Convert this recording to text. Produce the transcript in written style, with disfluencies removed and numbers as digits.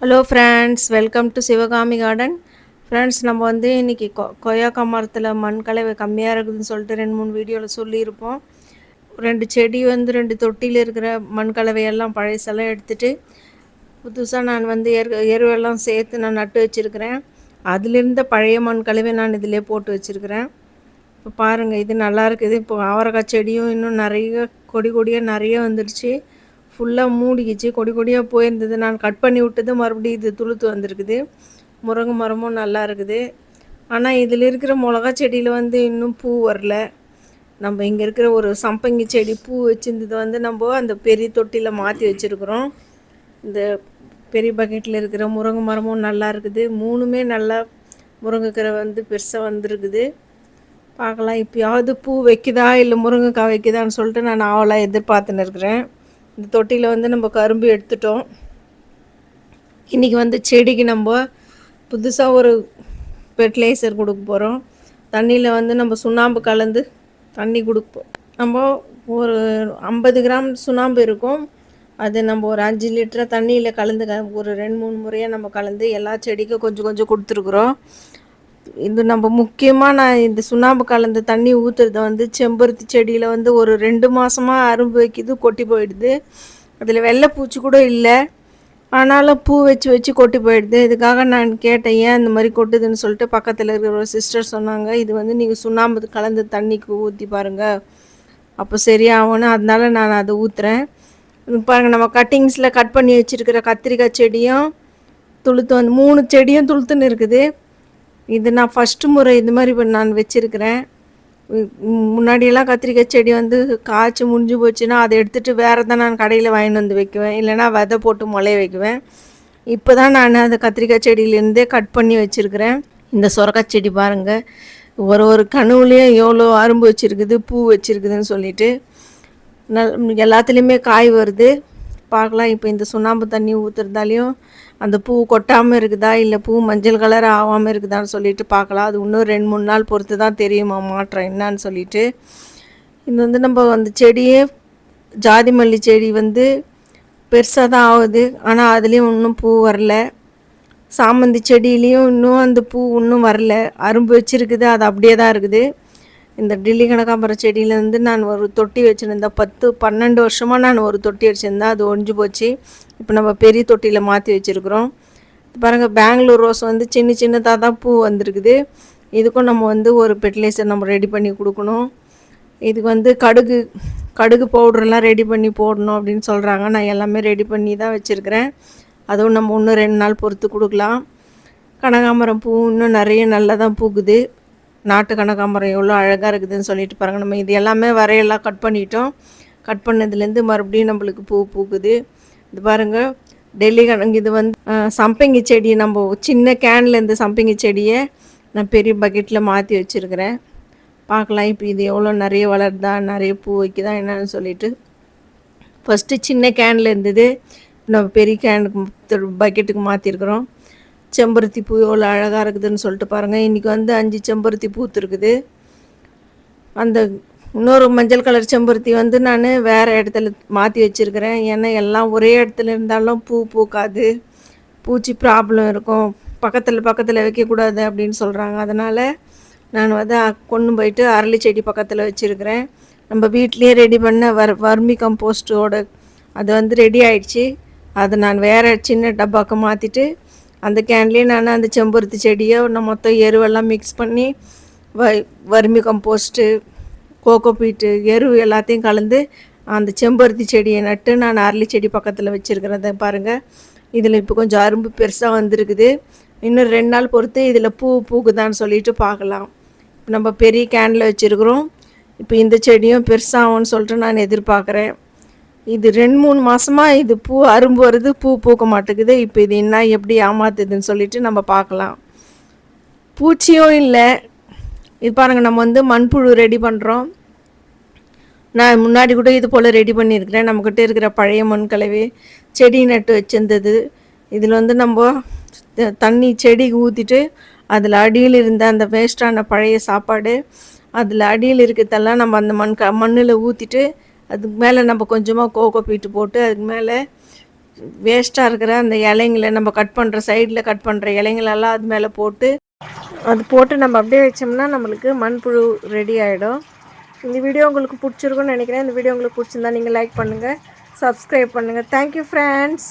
Hello friends, welcome to Sivakami garden. Friends, நம்ம வந்து இன்றைக்கி கொய்யாக்கா மரத்தில் மண் கலவை கம்மியாக இருக்குதுன்னு சொல்லிட்டு 2-3 வீடியோவில் சொல்லியிருப்போம். 2 செடி வந்து 2 தொட்டியில் இருக்கிற மண் கலவையெல்லாம் பழசெல்லாம் எடுத்துகிட்டு புதுசாக நான் வந்து எருவெல்லாம் சேர்த்து நான் நட்டு வச்சுருக்கிறேன். அதிலிருந்த பழைய மண் கலவை நான் இதிலே போட்டு வச்சுருக்கிறேன். இப்போ பாருங்கள், இது நல்லா இருக்குது. இப்போ அவரைக்காய் செடியும் இன்னும் நிறைய கொடியாக நிறைய வந்துடுச்சு. ஃபுல்லாக மூடிக்கிச்சு, கொடியாக போயிருந்தது. நான் கட் பண்ணி விட்டது மறுபடியும் இது துளுத்து வந்திருக்குது. முருங்கை மரமும் நல்லா இருக்குது. ஆனால் இதில் இருக்கிற மிளகா செடியில் வந்து இன்னும் பூ வரல. நம்ம இங்கே இருக்கிற ஒரு சம்பங்கி செடி பூ வச்சுருந்தது வந்து நம்ம அந்த பெரிய தொட்டியில் மாற்றி வச்சுருக்குறோம். இந்த பெரிய பக்கெட்டில் இருக்கிற முருங்கை மரமும் நல்லா இருக்குது. 3மே நல்லா முருங்கைக்கீரை வந்து பெருசாக வந்திருக்குது. பார்க்கலாம், இப்போயாவது பூ வைக்குதா இல்லை முருங்கைக்காய் வைக்குதான்னு சொல்லிட்டு நான் ஆவலாக எதிர்பார்த்துன்னு இருக்கிறேன். இந்த தொட்டியில் வந்து நம்ம கரும்பு எடுத்துட்டோம். இன்றைக்கி வந்து செடிக்கு நம்ம புதுசாக ஒரு ஃபெர்டிலைசர் கொடுக்க போகிறோம். தண்ணியில் வந்து நம்ம சுண்ணாம்பு கலந்து தண்ணி கொடுப்போம். நம்ம ஒரு 50 கிராம் சுண்ணாம்பு இருக்கும். அது நம்ம ஒரு 5 லிட்டர் தண்ணியில் கலந்து ஒரு 2-3 முறையாக நம்ம கலந்து எல்லா செடிக்கும் கொஞ்சம் கொஞ்சம் கொடுத்துருக்குறோம். இது நம்ம முக்கியமாக நான் இந்த சுண்ணாம்பு கலந்து தண்ணி ஊற்றுறத வந்து செம்பருத்தி செடியில் வந்து ஒரு 2 மாதமாக அரும்பு வைக்கிது, கொட்டி போயிடுது. அதில் வெள்ளை பூச்சி கூட இல்லை, ஆனாலும் பூ வச்சு கொட்டி போயிடுது. இதுக்காக நான் கேட்டேன், ஏன் இந்த மாதிரி கொட்டுதுன்னு சொல்லிட்டு பக்கத்தில் இருக்கிற ஒரு சிஸ்டர் சொன்னாங்க, இது வந்து நீங்கள் சுண்ணாம்பு கலந்து தண்ணிக்கு ஊற்றி பாருங்கள், அப்போ சரியாகும்னு. அதனால நான் அதை ஊற்றுறேன். பாருங்கள், நம்ம கட்டிங்ஸில் கட் பண்ணி வச்சுருக்கிற கத்திரிக்காய் செடியும் துளுத்து வந்து 3 செடியும் துளுத்துன்னு இருக்குது. இது நான் ஃபஸ்ட்டு முறை இது மாதிரி நான் வச்சுருக்கிறேன். முன்னாடியெல்லாம் கத்திரிக்காய் செடி வந்து காய்ச்சி முடிஞ்சு போச்சுன்னா அதை எடுத்துகிட்டு வேறு தான் நான் கடையில் வாங்கிட்டு வந்து வைக்குவேன், இல்லைனா விதை போட்டு முளைய வைக்குவேன். இப்போ தான் நான் அந்த கத்திரிக்காய் செடியிலேருந்தே கட் பண்ணி வச்சுருக்கிறேன். இந்த சொரக்காய் செடி பாருங்கள், ஒரு கணுவுலேயும் எவ்வளோ அரும்பு வச்சுருக்குது, பூ வச்சுருக்குதுன்னு சொல்லிட்டு எல்லாத்துலேயுமே காய் வருது. பார்க்கலாம், இப்போ இந்த சுண்ணாம்பு தண்ணி ஊற்றுறதாலையும் அந்த பூ கொட்டாமல் இருக்குதா இல்லை பூ மஞ்சள் கலர் ஆகாமல் இருக்குதான்னு சொல்லிட்டு பார்க்கலாம். அது இன்னும் 2-3 நாள் பொறுத்து தான் தெரியுமா மாற்றம் என்னான்னு சொல்லிட்டு. இது வந்து நம்ம அந்த செடியே ஜாதி மல்லி செடி வந்து பெருசாக தான் ஆகுது, ஆனால் அதுலேயும் இன்னும் பூ வரல. சாமந்தி செடியிலையும் இன்னும் அந்த பூ இன்னும் வரல, அரும்பு வச்சுருக்குது, அது அப்படியே தான் இருக்குது. இந்த டில்லி கனகாம்பரம் செடியிலேருந்து நான் ஒரு தொட்டி வச்சுருந்தேன். 10-12 வருஷமாக நான் ஒரு தொட்டி வச்சுருந்தேன், அது ஒழிஞ்சு போச்சு. இப்போ நம்ம பெரிய தொட்டியில் மாற்றி வச்சுருக்குறோம். பாருங்கள், பெங்களூர் ரோஸ் வந்து சின்னதாக தான் பூ வந்திருக்குது. இதுக்கும் நம்ம வந்து ஒரு ஃபெர்டிலைசர் நம்ம ரெடி பண்ணி கொடுக்கணும். இதுக்கு வந்து கடுகு பவுடர்லாம் ரெடி பண்ணி போடணும் அப்படின்னு சொல்கிறாங்க. நான் எல்லாமே ரெடி பண்ணி தான் வச்சுருக்கிறேன். அதுவும் நம்ம இன்னும் 2 நாள் பொறுத்து கொடுக்கலாம். கனகாம்பரம் பூ இன்னும் நிறைய நல்லா தான் பூக்குது. நாட்டு கனகாம்பரம் எவ்வளோ அழகாக இருக்குதுன்னு சொல்லிட்டு பாருங்கள். நம்ம இது எல்லாமே வரையெல்லாம் கட் பண்ணிட்டோம். கட் பண்ணதுலேருந்து மறுபடியும் நம்மளுக்கு பூ பூக்குது. இது பாருங்கள், டெல்லி இது வந்து சம்பங்கி செடி, நம்ம சின்ன கேன்லேருந்து சம்பங்கி செடியை நான் பெரிய பக்கெட்டில் மாற்றி வச்சுருக்கிறேன். பார்க்கலாம், இப்போ இது எவ்வளோ நிறைய வளருதா, நிறைய பூ வைக்குதா என்னன்னு சொல்லிட்டு. ஃபஸ்ட்டு சின்ன கேனில் இருந்தது, நம்ம பெரிய கேனுக்கு பக்கெட்டுக்கு மாற்றிருக்கிறோம். செம்பருத்தி பூ எவ்வளோ அழகாக இருக்குதுன்னு சொல்லிட்டு பாருங்கள். இன்றைக்கி வந்து 5 செம்பருத்தி பூத்துருக்குது. அந்த இன்னொரு மஞ்சள் கலர் செம்பருத்தி வந்து நான் வேறு இடத்துல மாற்றி வச்சுருக்கிறேன். ஏன்னா எல்லாம் ஒரே இடத்துல இருந்தாலும் பூ பூக்காது, பூச்சி ப்ராப்ளம் இருக்கும், பக்கத்தில் வைக்கக்கூடாது அப்படின்னு சொல்கிறாங்க. அதனால் நான் வந்து கொண்டு போயிட்டு அரளி செடி பக்கத்தில் வச்சுருக்கிறேன். நம்ம வீட்லேயே ரெடி பண்ண வர்மி கம்போஸ்ட்டோட அது வந்து ரெடி ஆயிடுச்சு. அதை நான் வேறு சின்ன டப்பாவுக்கு மாற்றிட்டு அந்த கேன்லேயே நான் அந்த செம்பருத்தி செடியை நான் மொத்தம் எருவெல்லாம் மிக்ஸ் பண்ணி வர்மி கம்போஸ்ட்டு, கோகோபீட்டு, எரு எல்லாத்தையும் கலந்து அந்த செம்பருத்தி செடியை நட்டு நான் அரளி செடி பக்கத்தில் வச்சுருக்கிறத பாருங்கள். இதில் இப்போ கொஞ்சம் அரும்பு பெருசாக வந்திருக்குது. இன்னும் 2 நாள் பொறுத்து இதில் பூ பூக்குதான்னு சொல்லிட்டு பார்க்கலாம். நம்ம பெரிய கேனில் வச்சுருக்குறோம். இப்போ இந்த செடியும் பெருசாகும்னு சொல்லிட்டு நான் எதிர்பார்க்குறேன். இது 2-3 மாதமாக இது பூ அரும்பு வருது, பூ பூக்க மாட்டேங்குது. இப்போ இது என்ன எப்படி ஏமாத்துதுன்னு சொல்லிட்டு நம்ம பார்க்கலாம். பூச்சியும் இல்லை. இது பாருங்கள், நம்ம வந்து மண்புழு ரெடி பண்ணுறோம். நான் முன்னாடி கூட இது போல் ரெடி பண்ணியிருக்கிறேன். நம்மக்கிட்ட இருக்கிற பழைய மண் கலவை செடி நட்டு வச்சுருந்தது. இதில் வந்து நம்ம தண்ணி செடிக்கு ஊற்றிட்டு அதில் அடியில் இருந்த அந்த வேஸ்ட்டான பழைய சாப்பாடு அதில் அடியில் இருக்கிறதெல்லாம் நம்ம அந்த மண்ணில் ஊற்றிட்டு அதுக்கு மேலே நம்ம கொஞ்சமாக கோகோ பீட்டு போட்டு அதுக்கு மேலே வேஸ்ட்டாக இருக்கிற அந்த இலைங்களை நம்ம கட் பண்ணுற சைடில் கட் பண்ணுற இலைங்களெல்லாம் அது மேலே போட்டு நம்ம அப்படியே வச்சோம்னா நம்மளுக்கு மண்புழு ரெடி ஆகிடும். இந்த வீடியோ உங்களுக்கு பிடிச்சிருக்குன்னு நினைக்கிறேன். இந்த வீடியோ உங்களுக்கு பிடிச்சிருந்தா நீங்கள் லைக் பண்ணுங்கள், சப்ஸ்கிரைப் பண்ணுங்கள். Thank you friends.